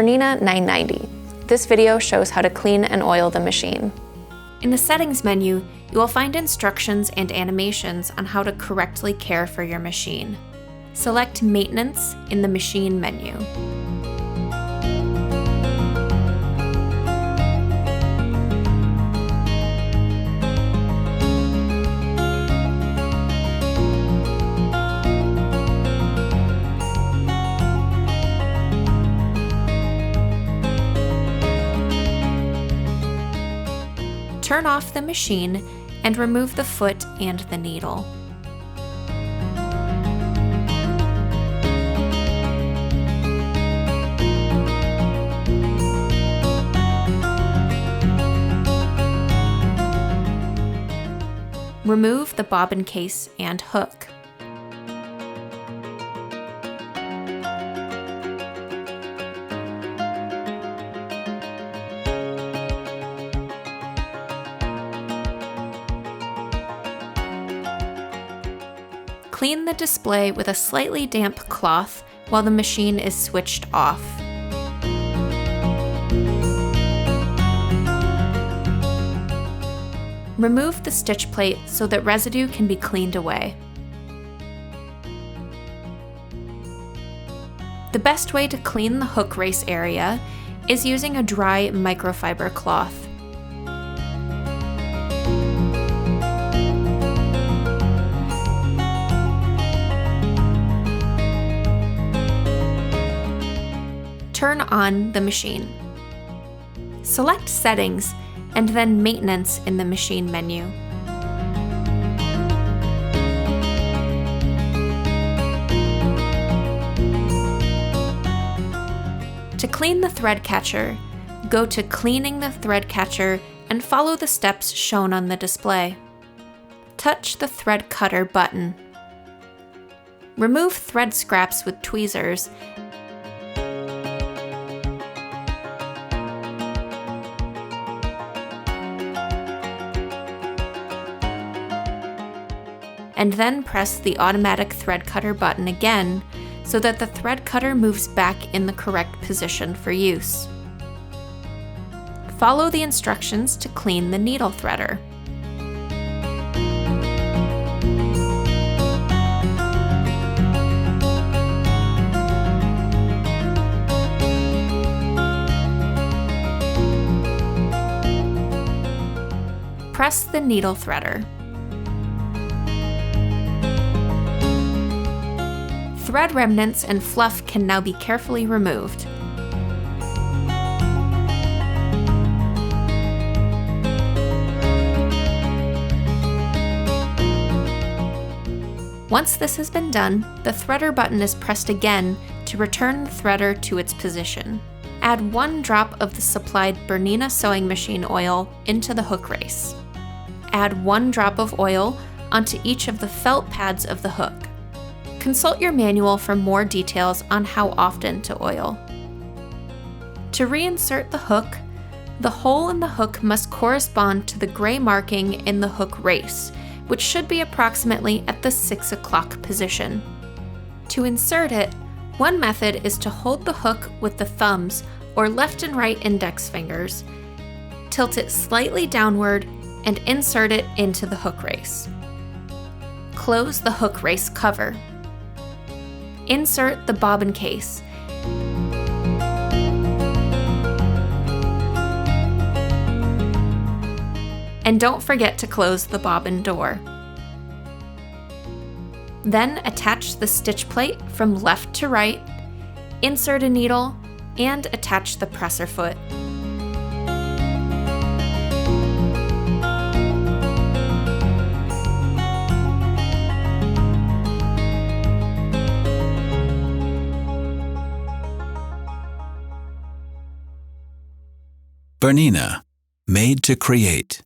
Bernina 990. This video shows how to clean and oil the machine. In the Settings menu, you will find instructions and animations on how to correctly care for your machine. Select Maintenance in the Machine menu. Turn off the machine and remove the foot and the needle. Remove the bobbin case and hook. Clean the display with a slightly damp cloth while the machine is switched off. Remove the stitch plate so that residue can be cleaned away. The best way to clean the hook race area is using a dry microfiber cloth. Turn on the machine. Select Settings and then Maintenance in the Machine menu. To clean the thread catcher, go to Cleaning the thread catcher and follow the steps shown on the display. Touch the thread cutter button. Remove thread scraps with tweezers and then press the automatic thread cutter button again so that the thread cutter moves back in the correct position for use. Follow the instructions to clean the needle threader. Press the needle threader. Thread remnants and fluff can now be carefully removed. Once this has been done, the threader button is pressed again to return the threader to its position. Add 1 drop of the supplied Bernina sewing machine oil into the hook race. Add 1 drop of oil onto each of the felt pads of the hook. Consult your manual for more details on how often to oil. To reinsert the hook, the hole in the hook must correspond to the gray marking in the hook race, which should be approximately at the 6 o'clock position. To insert it, one method is to hold the hook with the thumbs or left and right index fingers, tilt it slightly downward, and insert it into the hook race. Close the hook race cover. Insert the bobbin case. And don't forget to close the bobbin door. Then attach the stitch plate from left to right, insert a needle, and attach the presser foot. Bernina, made to create.